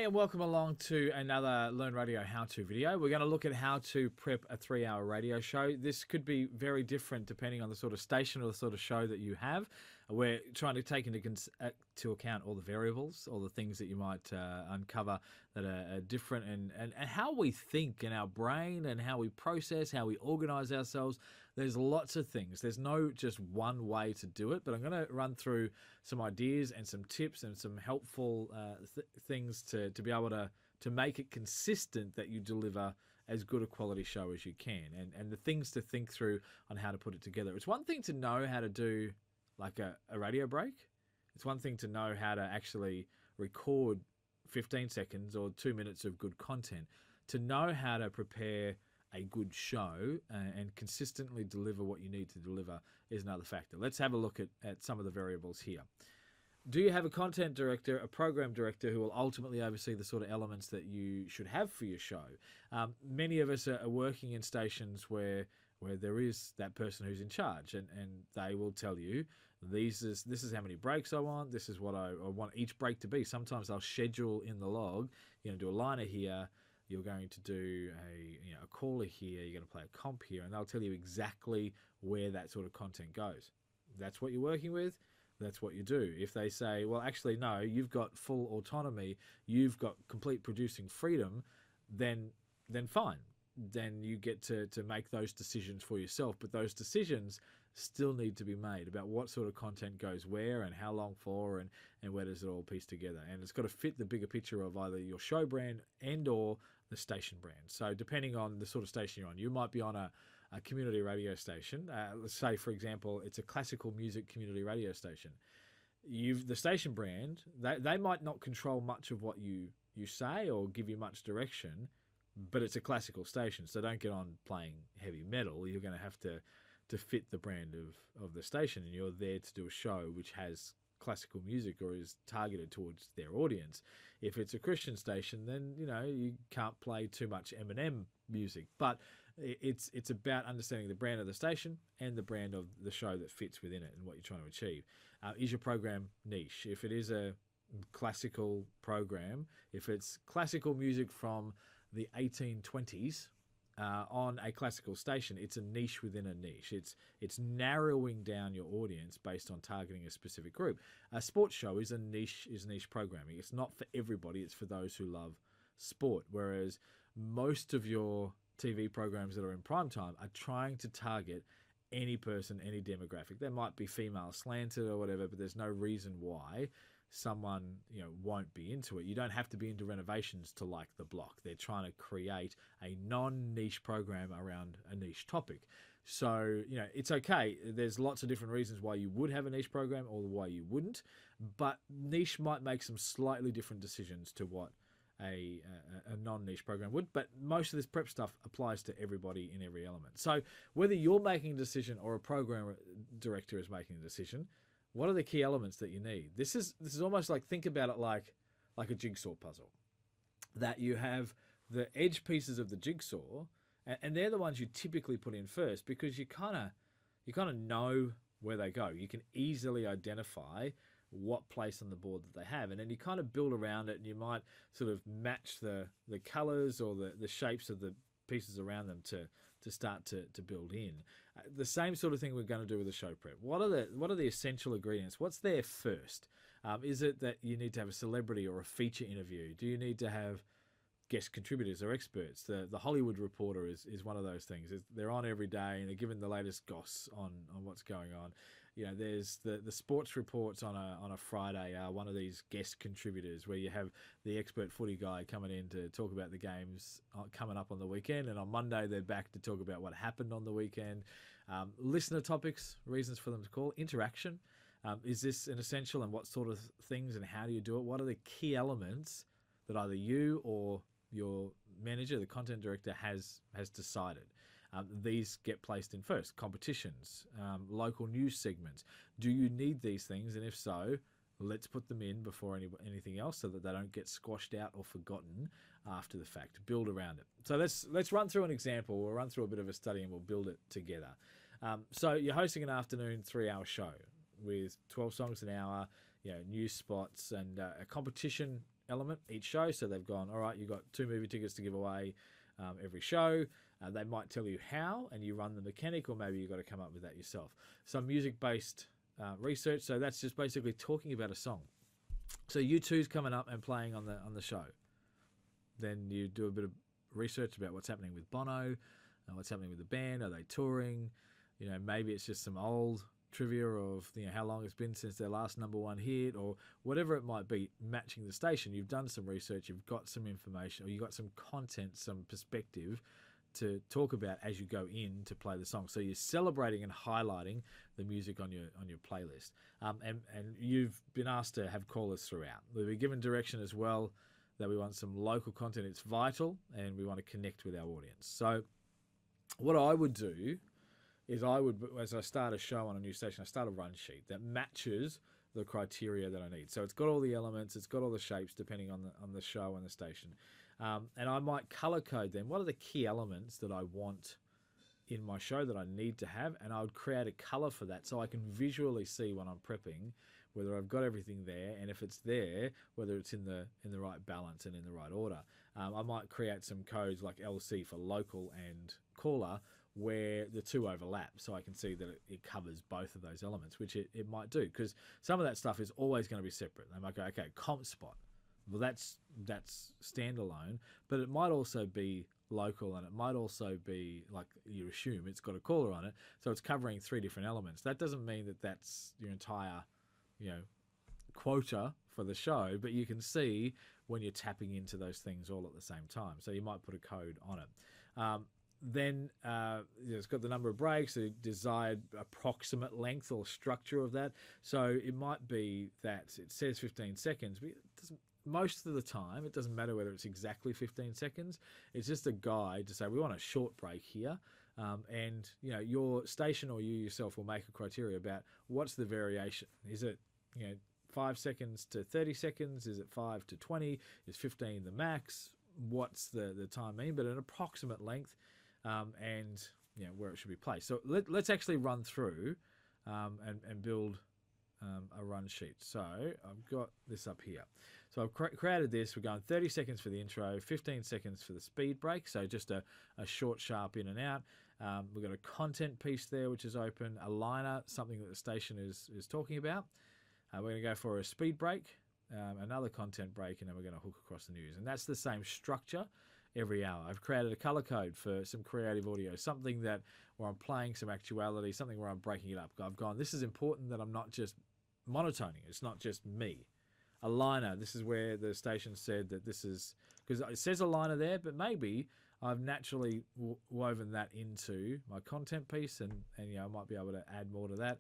and welcome along to another Learn Radio how-to video. We're going to look at how to prep a 3-hour radio show. This could be very different depending on the sort of station or the sort of show that you have. We're trying to take into account all the variables, all the things that you might uncover that are different, and how we think in our brain and how we process, how we organize ourselves. There's lots of things. There's no just one way to do it, but I'm going to run through some ideas and some tips and some helpful things to be able to make it consistent that you deliver as good a quality show as you can, and the things to think through on how to put it together. It's one thing to know how to do like a radio break. It's one thing to know how to actually record 15 seconds or 2 minutes of good content. To know how to prepare a good show and consistently deliver what you need to deliver is another factor. Let's have a look at some of the variables here. Do you have a content director, a program director who will ultimately oversee the sort of elements that you should have for your show? Many of us are working in stations where there is that person who's in charge, and they will tell you, this is how many breaks I want, this is what I want each break to be. Sometimes they'll schedule in the log, you're going to do a liner here, you're going to do a caller here, you're going to play a comp here, and they'll tell you exactly where that sort of content goes. That's what you're working with. That's what you do. If they say, well, actually, no, you've got full autonomy, you've got complete producing freedom, then fine. Then you get to make those decisions for yourself. But those decisions still need to be made about what sort of content goes where and how long for and where does it all piece together. And it's got to fit the bigger picture of either your show brand and or the station brand. So depending on the sort of station you're on, you might be on a community radio station. Let's say, for example, it's a classical music community radio station. The station brand, they might not control much of what you say or give you much direction, but it's a classical station, so don't get on playing heavy metal. You're going to have to fit the brand of the station, and you're there to do a show which has classical music or is targeted towards their audience. If it's a Christian station, then you can't play too much Eminem music. But it's about understanding the brand of the station and the brand of the show that fits within it and what you're trying to achieve. Is your program niche? If it is a classical program, if it's classical music from the 1820s on a classical station, it's a niche within a niche. It's narrowing down your audience based on targeting a specific group. A sports show is niche programming. It's not for everybody. It's for those who love sport. Whereas most of your TV programs that are in prime time are trying to target any person, any demographic. They might be female slanted or whatever, but there's no reason why someone won't be into it. You don't have to be into renovations to like The Block. They're trying to create a non-niche program around a niche topic. So it's okay. There's lots of different reasons why you would have a niche program or why you wouldn't, but niche might make some slightly different decisions to what a non-niche program would. But most of this prep stuff applies to everybody in every element. So whether you're making a decision or a program director is making a decision, what are the key elements that you need? This is almost like, think about it like a jigsaw puzzle. That you have the edge pieces of the jigsaw, and they're the ones you typically put in first because you kind of know where they go. You can easily identify what place on the board that they have, and then you kind of build around it, and you might sort of match the colors or the shapes of the pieces around them to start to build in. The same sort of thing we're going to do with the show prep. What are the essential ingredients? What's there first? Is it that you need to have a celebrity or a feature interview? Do you need to have guest contributors or experts? The Hollywood Reporter is one of those things. They're on every day and they're giving the latest goss on what's going on. There's the sports reports on a Friday. One of these guest contributors where you have the expert footy guy coming in to talk about the games coming up on the weekend, and on Monday they're back to talk about what happened on the weekend. Listener topics, reasons for them to call, interaction. Is this an essential, and what sort of things and how do you do it? What are the key elements that either you or your manager, the content director, has decided? These get placed in first. Competitions, local news segments. Do you need these things? And if so, let's put them in before anything else so that they don't get squashed out or forgotten after the fact. Build around it. So let's run through an example. We'll run through a bit of a study and we'll build it together. So you're hosting an afternoon 3-hour show with 12 songs an hour, news spots and a competition element each show. So they've gone, all right, you've got 2 movie tickets to give away every show. They might tell you how, and you run the mechanic, or maybe you've got to come up with that yourself. Some music-based research. So that's just basically talking about a song. So U2's coming up and playing on the show. Then you do a bit of research about what's happening with Bono, what's happening with the band. Are they touring? You know, maybe it's just some old trivia of, you know, how long it's been since their last #1 hit, or whatever it might be, matching the station. You've done some research, you've got some information, or you've got some content, some perspective to talk about as you go in to play the song. So you're celebrating and highlighting the music on your playlist. And you've been asked to have callers throughout. We've been given direction as well that we want some local content. It's vital, and we want to connect with our audience. So what I would do is as I start a show on a new station, I start a run sheet that matches the criteria that I need. So it's got all the elements, it's got all the shapes depending on the show and the station. And I might color code them. What are the key elements that I want in my show that I need to have? And I would create a color for that so I can visually see when I'm prepping whether I've got everything there, and if it's there, whether it's in the right balance and in the right order. I might create some codes like LC for local and caller, where the two overlap, so I can see that it covers both of those elements, which it might do, because some of that stuff is always going to be separate. They might go, okay, comp spot, well that's standalone, but it might also be local, and it might also be, like you assume, it's got a caller on it, so it's covering 3 different elements. That doesn't mean that that's your entire, you know, quota for the show, but you can see when you're tapping into those things all at the same time. So you might put a code on it. Then it's got the number of breaks, the desired approximate length or structure of that. So it might be that it says 15 seconds, but it doesn't, most of the time, it doesn't matter whether it's exactly 15 seconds. It's just a guide to say we want a short break here. And, you know, your station or you yourself will make a criteria about what's the variation. Is it, you know, 5 seconds to 30 seconds? Is it 5 to 20? Is 15 the max? What's the time mean? But an approximate length. And, you know, where it should be placed. So let's actually run through and build a run sheet. So I've got this up here. So I've created this. We're going 30 seconds for the intro, 15 seconds for the speed break. So just a short, sharp in and out. We've got a content piece there, which is open, a liner, something that the station is talking about. We're going to go for a speed break, another content break, and then we're going to hook across the news. And that's the same structure every hour. I've created a color code for some creative audio, something that where I'm playing some actuality, something where I'm breaking it up. I've gone, this is important that I'm not just monotoning. It's not just me. A liner, this is where the station said that this is, because it says a liner there, but maybe I've naturally woven that into my content piece, and you know, I might be able to add more to that.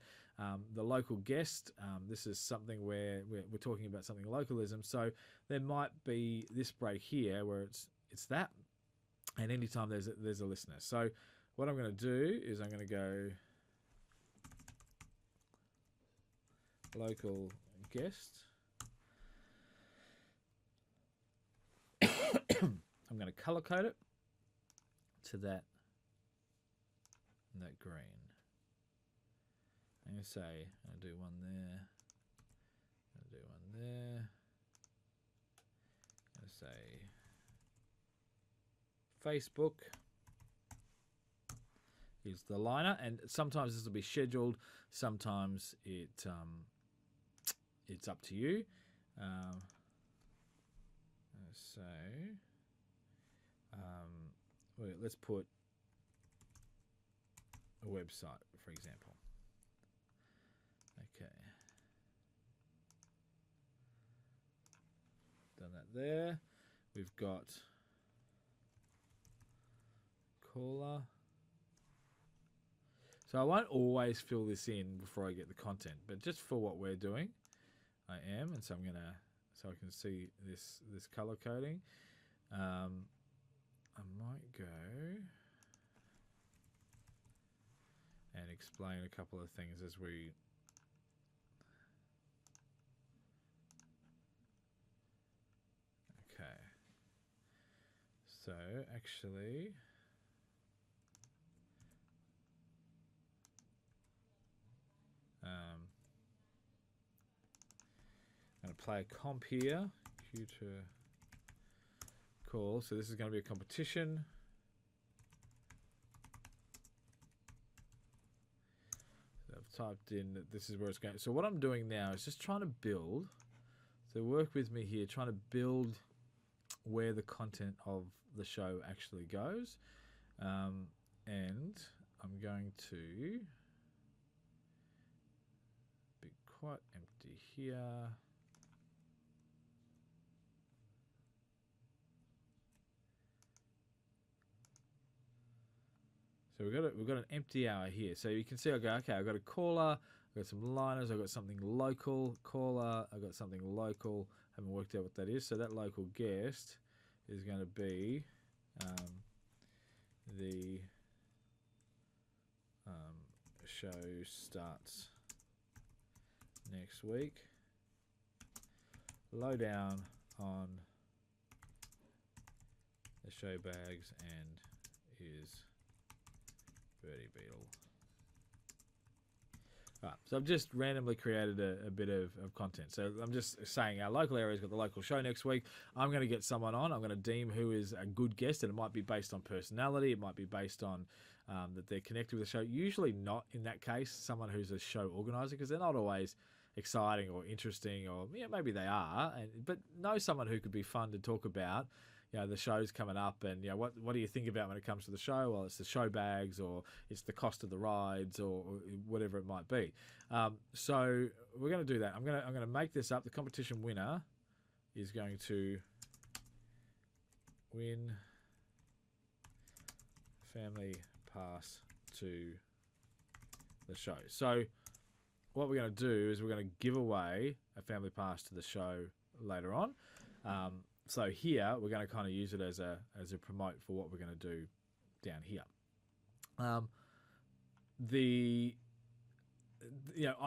The local guest, this is something where we're talking about something localism, so there might be this break here where it's that, and anytime there's a listener. So what I'm going to do is I'm going to go local guest. I'm going to color code it to that green. I'm going to say I'll do one there. I'll do one there. I'll say Facebook is the liner, and sometimes this will be scheduled, sometimes it's up to you. So let's put a website, for example. Okay, done that there. We've got caller. So I won't always fill this in before I get the content, but just for what we're doing, I am, and so I'm gonna, so I can see this color coding. I might go and explain a couple of things as we. Okay. So actually, I'm going to play a comp here, computer call. So this is going to be a competition. So I've typed in that this is where it's going. So what I'm doing now is just trying to build. So work with me here, trying to build where the content of the show actually goes. And I'm going to be quite empty here. So we've got an empty hour here. So you can see I go, okay, I've got a caller, I've got some liners, I've got something local, caller, I've got something local, haven't worked out what that is. So that local guest is going to be the show starts next week. Lowdown on the show bags and is Birdie Beetle. Right, so I've just randomly created a bit of content. So I'm just saying our local area's got the local show next week. I'm going to get someone on. I'm going to deem who is a good guest, and it might be based on personality. It might be based on that they're connected with the show. Usually not in that case someone who's a show organizer, because they're not always exciting or interesting, or maybe they are, but know someone who could be fun to talk about. The show's coming up, and what do you think about when it comes to the show? Well, it's the show bags, or it's the cost of the rides, or whatever it might be. So we're going to do that. I'm going to make this up. The competition winner is going to win family pass to the show. So what we're going to do is we're going to give away a family pass to the show later on. So here we're going to kind of use it as a promote for what we're going to do down here. I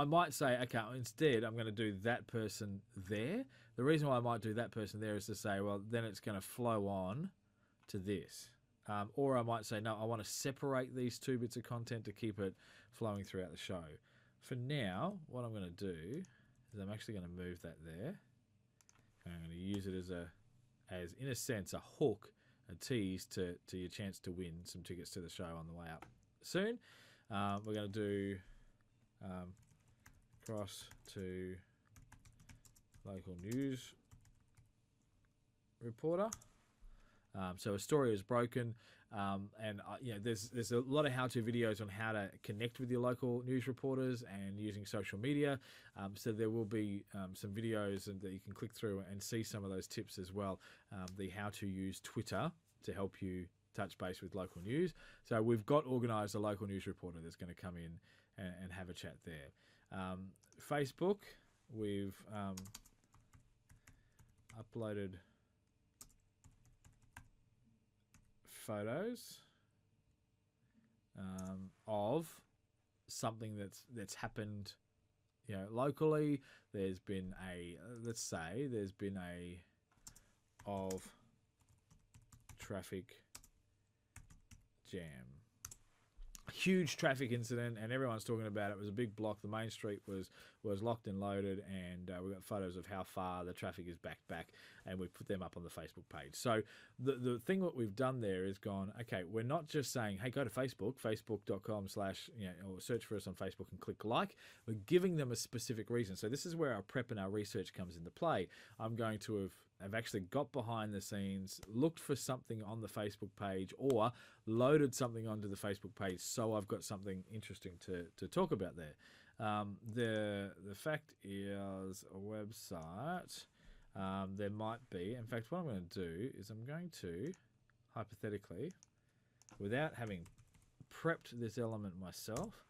might say, okay, instead I'm going to do that person there. The reason why I might do that person there is to say, well, then it's going to flow on to this. Or I might say, no, I want to separate these two bits of content to keep it flowing throughout the show. For now, what I'm going to do is I'm actually going to move that there. And I'm going to use it as in a sense, a hook, a tease to your chance to win some tickets to the show on the way up soon. We're going to do cross to local news reporter. So a story is broken, and there's a lot of how-to videos on how to connect with your local news reporters and using social media. So there will be some videos that you can click through and see some of those tips as well. The how to use Twitter to help you touch base with local news. So we've got organised a local news reporter that's going to come in and have a chat there. Facebook, we've uploaded photos of something that's happened, locally. There's been of traffic jam. Huge traffic incident, and everyone's talking about it. It was a big block. The main street was locked and loaded, and we got photos of how far the traffic is back, and we put them up on the Facebook page. So the thing what we've done there is gone, okay, we're not just saying, hey, go to Facebook, facebook.com/ or search for us on Facebook and click like. We're giving them a specific reason. So this is where our prep and our research comes into play. I'm going to have actually got behind the scenes, looked for something on the Facebook page, or loaded something onto the Facebook page, so I've got something interesting to talk about there. The fact is a website. There might be. In fact, what I'm going to do is I'm going to, hypothetically, without having prepped this element myself,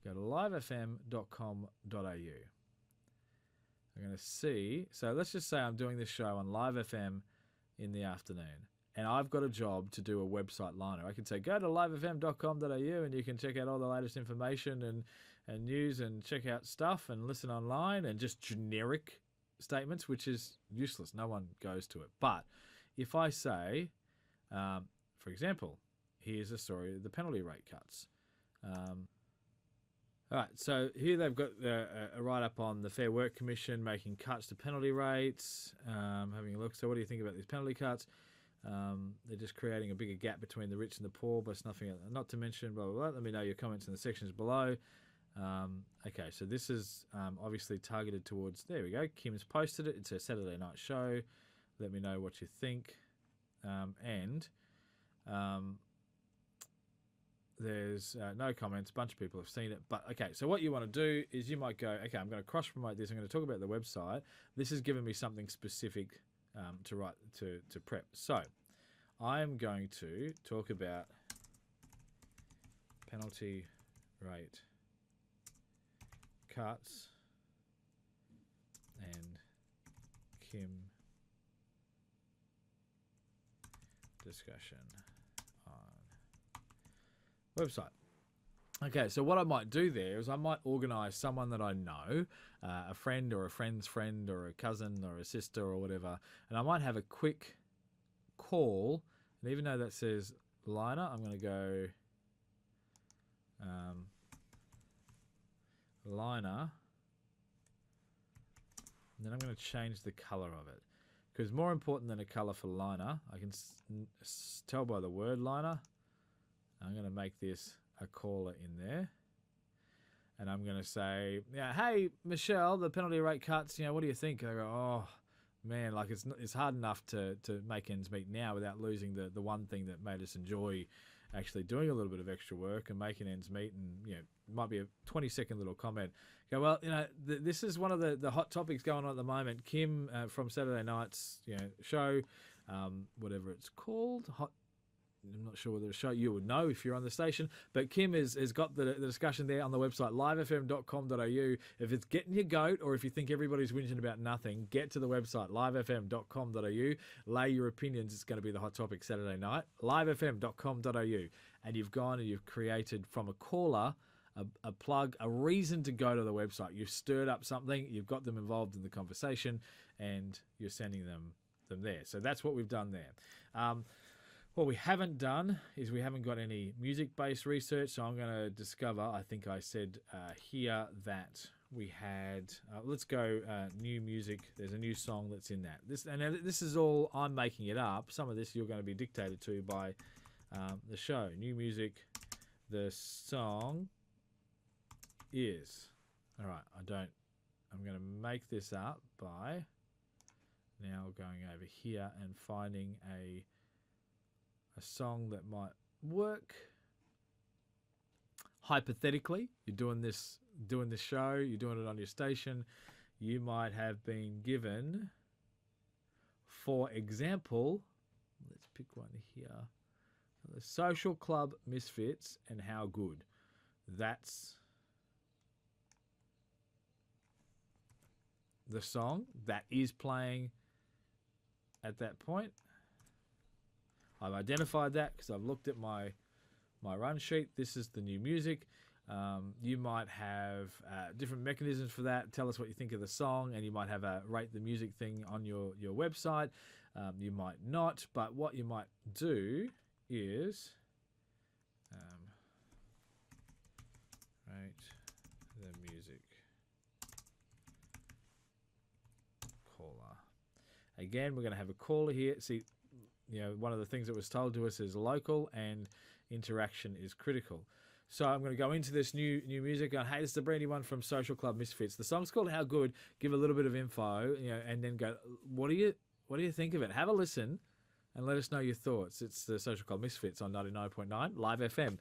go to livefm.com.au. I'm going to see. So let's just say I'm doing this show on Live FM in the afternoon, and I've got a job to do a website liner. I can say, go to livefm.com.au and you can check out all the latest information and news, and check out stuff and listen online, and just generic statements, which is useless. No one goes to it. But if I say, for example, here's a story of the penalty rate cuts. All right, so here they've got a write-up on the Fair Work Commission making cuts to penalty rates, having a look. So what do you think about these penalty cuts? They're just creating a bigger gap between the rich and the poor, but it's nothing, not to mention, blah, blah, blah. Let me know your comments in the sections below. Okay, so this is obviously targeted towards, there we go, Kim's posted it. It's a Saturday night show. Let me know what you think. There's no comments. A bunch of people have seen it. But, okay, so what you want to do is you might go, okay, I'm going to cross-promote this. I'm going to talk about the website. This has given me something specific to write, to prep. So I'm going to talk about penalty rate cuts and Kim discussion on website. Okay, so what I might do there is I might organise someone that I know, a friend or a friend's friend or a cousin or a sister or whatever, and I might have a quick call. And even though that says liner, I'm going to go liner, and then I'm going to change the colour of it. Because more important than a colour for liner, I can tell by the word liner, I'm going to make this a caller in there. And I'm going to say, yeah, hey, Michelle, the penalty rate cuts, what do you think? And I go, oh, man, like it's hard enough to make ends meet now without losing the one thing that made us enjoy actually doing a little bit of extra work and making ends meet. And, it might be a 20-second little comment. Go, well, this is one of the hot topics going on at the moment. Kim from Saturday night's show, whatever it's called, I'm not sure whether it's show, you would know if you're on the station, but Kim has got the discussion there on the website, livefm.com.au. If it's getting your goat or if you think everybody's whinging about nothing, get to the website, livefm.com.au, lay your opinions. It's going to be the hot topic Saturday night, livefm.com.au. And you've gone and you've created from a caller a plug, a reason to go to the website. You've stirred up something, you've got them involved in the conversation, and you're sending them there. So that's what we've done there. What we haven't done is we haven't got any music-based research, so I'm going to discover, I think I said here that we had, let's go new music. There's a new song that's in that. This is all, I'm making it up. Some of this you're going to be dictated to by the show. New music, the song is, all right, I'm going to make this up by now going over here and finding a song that might work. Hypothetically, you're doing this show, you're doing it on your station, you might have been given, for example, let's pick one here, the Social Club Misfits and How Good. That's the song that is playing at that point. I've identified that because I've looked at my run sheet. This is the new music. You might have different mechanisms for that. Tell us what you think of the song, and you might have a rate the music thing on your website. You might not, but what you might do is rate the music caller. Again, we're going to have a caller here. See, one of the things that was told to us is local and interaction is critical. So I'm going to go into this new music and, hey, this is the brand new one from Social Club Misfits. The song's called How Good. Give a little bit of info, and then go, what do you think of it? Have a listen and let us know your thoughts. It's the Social Club Misfits on 99.9 Live FM.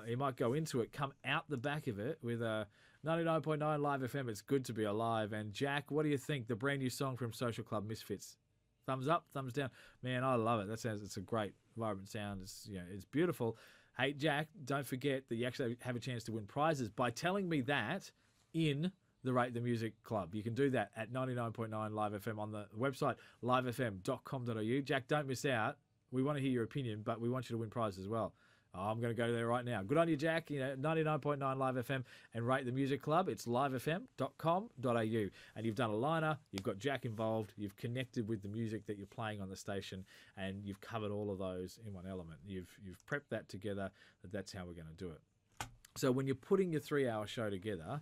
You might go into it, come out the back of it with a 99.9 Live FM. It's good to be alive. And Jack, what do you think? The brand new song from Social Club Misfits. Thumbs up, thumbs down. Man, I love it. It's a great, vibrant sound. It's beautiful. Hey, Jack, don't forget that you actually have a chance to win prizes by telling me that in the Rate the Music Club. You can do that at 99.9 Live FM on the website, livefm.com.au. Jack, don't miss out. We want to hear your opinion, but we want you to win prizes as well. I'm going to go there right now. Good on you, Jack. 99.9 Live FM and Rate the Music Club. It's livefm.com.au. And you've done a liner. You've got Jack involved. You've connected with the music that you're playing on the station, and you've covered all of those in one element. You've prepped that together. That's how we're going to do it. So when you're putting your 3 hour show together,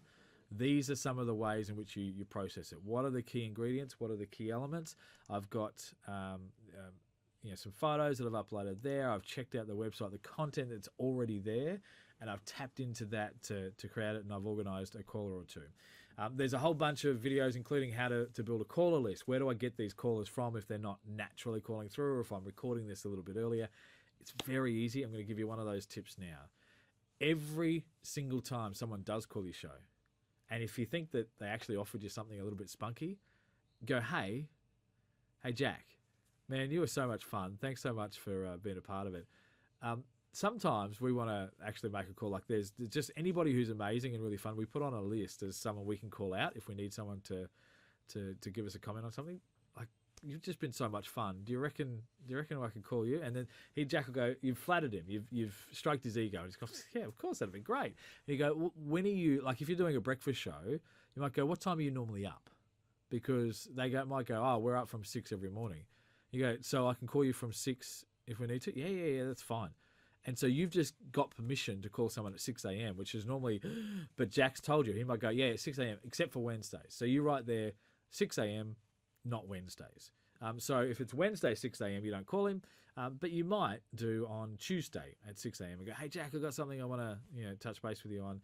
these are some of the ways in which you process it. What are the key ingredients? What are the key elements? I've got some photos that I've uploaded there. I've checked out the website, the content that's already there, and I've tapped into that to create it, and I've organised a caller or two. There's a whole bunch of videos, including how to build a caller list. Where do I get these callers from if they're not naturally calling through, or if I'm recording this a little bit earlier? It's very easy. I'm going to give you one of those tips now. Every single time someone does call your show, and if you think that they actually offered you something a little bit spunky, go, hey Jack, man, you were so much fun. Thanks so much for being a part of it. Sometimes we want to actually make a call. Like there's just anybody who's amazing and really fun, we put on a list as someone we can call out if we need someone to give us a comment on something. Like, you've just been so much fun. Do you reckon I can call you? And then Jack will go, you've flattered him. You've stroked his ego. And he's goes, yeah, of course, that'd be great. And you go, well, when are you, like if you're doing a breakfast show, you might go, what time are you normally up? Because they might go, oh, we're up from 6 every morning. You go, so I can call you from 6 if we need to? Yeah, that's fine. And so you've just got permission to call someone at 6 a.m., which is normally, but Jack's told you. He might go, yeah, 6 a.m., except for Wednesdays. So you write there, 6 a.m., not Wednesdays. So if it's Wednesday, 6 a.m., you don't call him, but you might do on Tuesday at 6 a.m. and go, hey, Jack, I've got something I want to touch base with you on.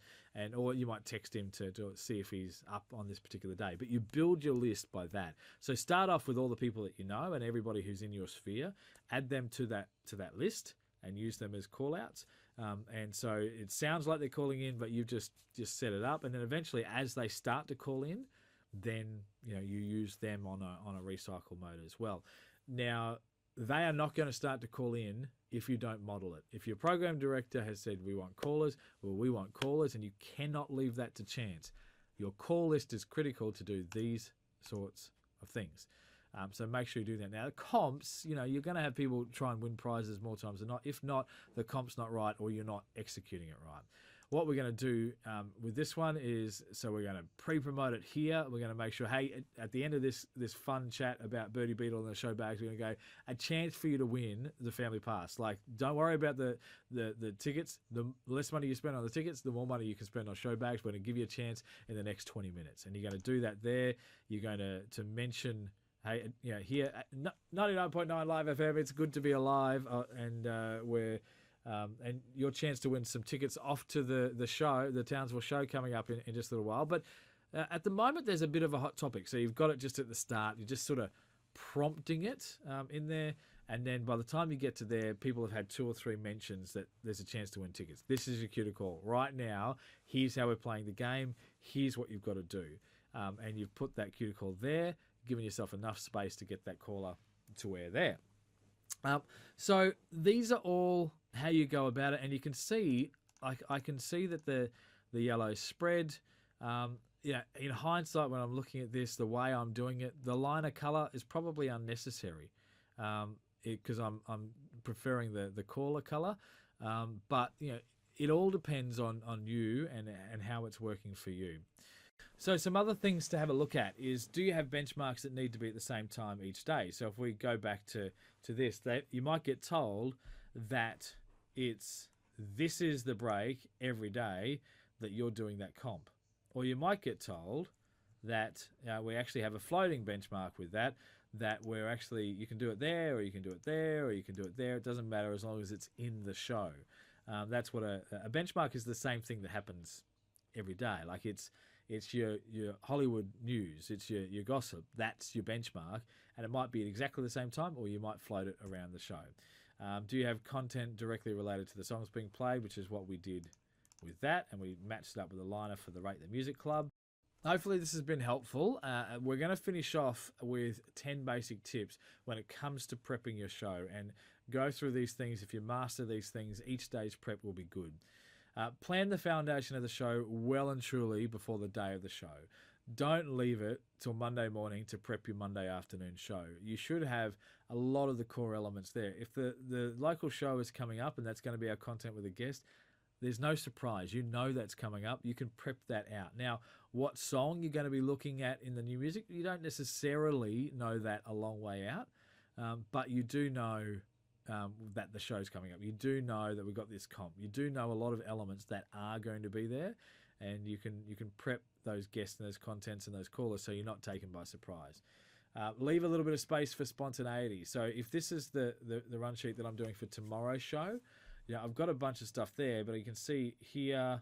Or you might text him to see if he's up on this particular day. But you build your list by that. So start off with all the people that you know and everybody who's in your sphere, add them to that list, and use them as call outs. And so it sounds like they're calling in, but you've just set it up. And then eventually, as they start to call in, then you use them on a recycle mode as well. Now, they are not going to start to call in if you don't model it. If your program director has said we want callers, well, we want callers, and you cannot leave that to chance. Your call list is critical to do these sorts of things. So make sure you do that. Now, the comps, you're going to have people try and win prizes more times than not. If not, the comp's not right or you're not executing it right. What we're going to do with this one is, so we're going to pre-promote it here. We're going to make sure, hey, at the end of this fun chat about Birdie Beetle and the show bags, we're going to go, a chance for you to win the family pass. Like, don't worry about the tickets. The less money you spend on the tickets, the more money you can spend on show bags. We're going to give you a chance in the next 20 minutes. And you're going to do that there. You're going to mention, hey, here at 99.9 Live FM, it's good to be alive, and your chance to win some tickets off to the show, the Townsville show, coming up in just a little while. But at the moment, there's a bit of a hot topic, so you've got it just at the start. You're just sort of prompting it in there, and then by the time you get to there, people have had 2 or 3 mentions that there's a chance to win tickets. This is your cue to call. Right now, here's how we're playing the game. Here's what you've got to do. And you've put that cue to call there, giving yourself enough space to get that caller to where there. So these are all how you go about it, and you can see, I can see that the yellow spread. In hindsight, when I'm looking at this, the way I'm doing it, the liner color is probably unnecessary, because I'm preferring the caller color. But it all depends on you and how it's working for you. So some other things to have a look at is, do you have benchmarks that need to be at the same time each day? So if we go back to this, you might get told that this is the break every day that you're doing that comp. Or you might get told that we actually have a floating benchmark with that we're actually, you can do it there, or you can do it there, or you can do it there. It doesn't matter as long as it's in the show. That's what a benchmark is. The same thing that happens every day. Like it's your Hollywood news, it's your gossip. That's your benchmark, and it might be at exactly the same time, or you might float it around the show. Do you have content directly related to the songs being played, which is what we did with that, and we matched it up with a liner for the Rate the Music Club. Hopefully this has been helpful. We're going to finish off with 10 basic tips when it comes to prepping your show, and go through these things. If you master these things, each day's prep will be good. Plan the foundation of the show well and truly before the day of the show. Don't leave it till Monday morning to prep your Monday afternoon show. You should have a lot of the core elements there. If the local show is coming up and that's going to be our content with a guest, there's no surprise. You know that's coming up. You can prep that out. Now, what song you're going to be looking at in the new music, you don't necessarily know that a long way out, but you do know that the show's coming up. You do know that we've got this comp. You do know a lot of elements that are going to be there, and you can prep those guests and those contents and those callers so you're not taken by surprise. Leave a little bit of space for spontaneity. So if this is the run sheet that I'm doing for tomorrow's show, I've got a bunch of stuff there, but you can see here,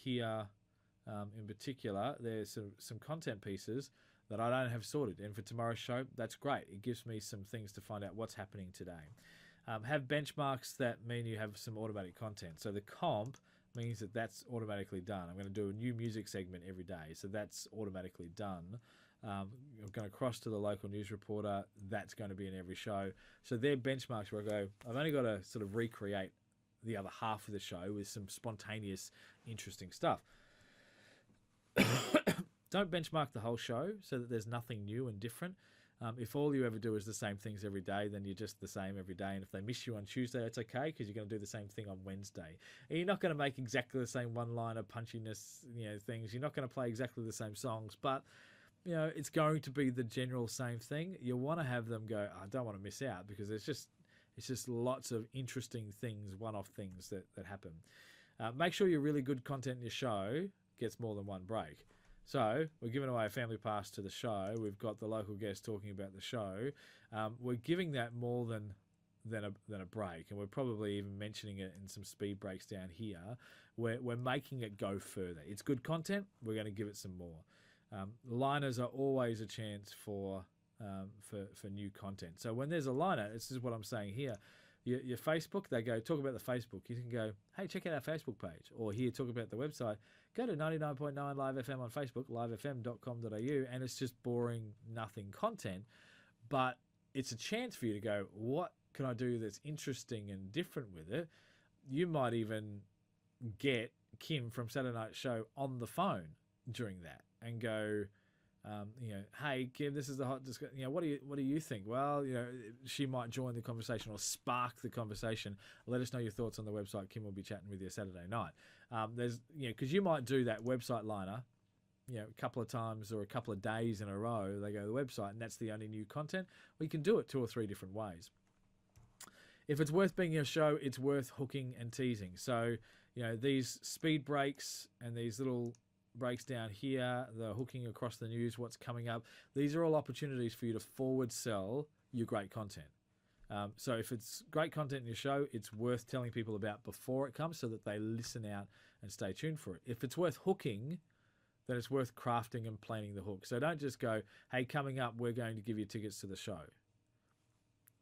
in particular, there's some content pieces that I don't have sorted. And for tomorrow's show, that's great. It gives me some things to find out what's happening today. Have benchmarks that mean you have some automatic content. So the comp means that that's automatically done. I'm going to do a new music segment every day, so that's automatically done. I'm going to cross to the local news reporter. That's going to be in every show. So they're benchmarks where I go, I've only got to sort of recreate the other half of the show with some spontaneous, interesting stuff. Don't benchmark the whole show so that there's nothing new and different. If all you ever do is the same things every day, then you're just the same every day. And if they miss you on Tuesday, that's okay, because you're going to do the same thing on Wednesday. And you're not going to make exactly the same one-liner punchiness, things. You're not going to play exactly the same songs, but it's going to be the general same thing. You want to have them go, I don't want to miss out, because it's just lots of interesting things, one-off things that happen. Make sure your really good content in your show gets more than one break. So we're giving away a family pass to the show. We've got the local guest talking about the show. We're giving that more than a break, and we're probably even mentioning it in some speed breaks down here. We're making it go further. It's good content. We're going to give it some more. Liners are always a chance for new content. So when there's a liner, this is what I'm saying here. Your Facebook, they go, talk about the Facebook. You can go, hey, check out our Facebook page. Or here, talk about the website. Go to 99.9 Live FM on Facebook, livefm.com.au, and it's just boring, nothing content. But it's a chance for you to go, what can I do that's interesting and different with it? You might even get Kim from Saturday Night Show on the phone during that and go, hey Kim, this is the hot discussion. What do you think? Well, she might join the conversation or spark the conversation. Let us know your thoughts on the website. Kim will be chatting with you Saturday night. There's because you might do that website liner, a couple of times or a couple of days in a row. They go to the website and that's the only new content. We can do it 2 or 3 different ways. If it's worth being a show, it's worth hooking and teasing. So these speed breaks and these little breaks down here, the hooking across the news, what's coming up. These are all opportunities for you to forward sell your great content. So if it's great content in your show, it's worth telling people about before it comes so that they listen out and stay tuned for it. If it's worth hooking, then it's worth crafting and planning the hook. So don't just go, hey, coming up, we're going to give you tickets to the show.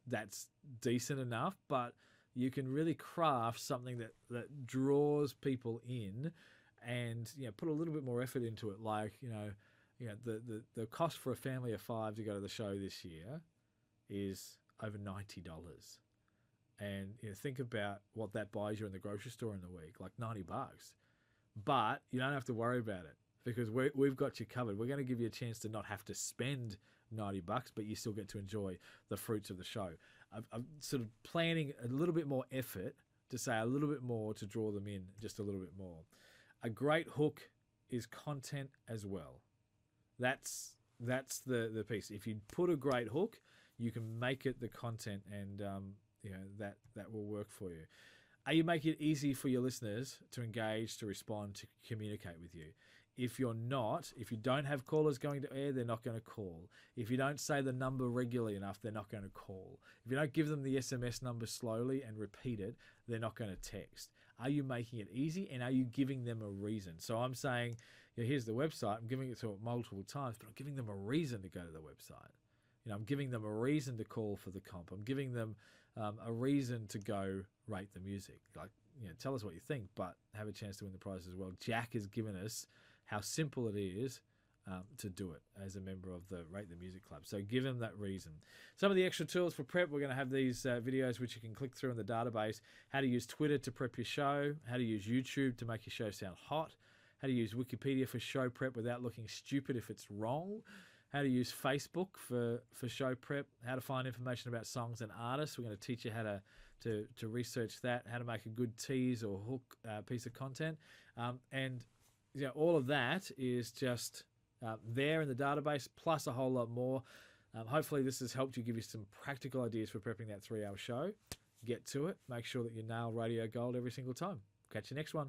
That's decent enough, but you can really craft something that draws people in and put a little bit more effort into it. Like the cost for a family of 5 to go to the show this year is over $90, and think about what that buys you in the grocery store in the week, like $90. But you don't have to worry about it because we've got you covered. We're going to give you a chance to not have to spend $90, but you still get to enjoy the fruits of the show. I'm sort of planning a little bit more effort to say a little bit more to draw them in just a little bit more. A great hook is content as well. That's the piece. If you put a great hook, you can make it the content, and that will work for you. Are you making it easy for your listeners to engage, to respond, to communicate with you? If you're not, if you don't have callers going to air, they're not going to call. If you don't say the number regularly enough, they're not going to call. If you don't give them the SMS number slowly and repeat it, they're not going to text. Are you making it easy, and are you giving them a reason? So I'm saying, here's the website. I'm giving it to them multiple times, but I'm giving them a reason to go to the website. I'm giving them a reason to call for the comp. I'm giving them a reason to go rate the music. Like, tell us what you think, but have a chance to win the prize as well. Jack has given us how simple it is to do it as a member of the Rate the Music Club. So give them that reason. Some of the extra tools for prep, we're going to have these videos which you can click through in the database. How to use Twitter to prep your show. How to use YouTube to make your show sound hot. How to use Wikipedia for show prep without looking stupid if it's wrong. How to use Facebook for show prep. How to find information about songs and artists. We're going to teach you how to research that. How to make a good tease or hook piece of content. And all of that is just there in the database, plus a whole lot more. Hopefully this has helped you, give you some practical ideas for prepping that 3-hour show. get to it. Make sure that you nail Radio Gold every single time. Catch you next one.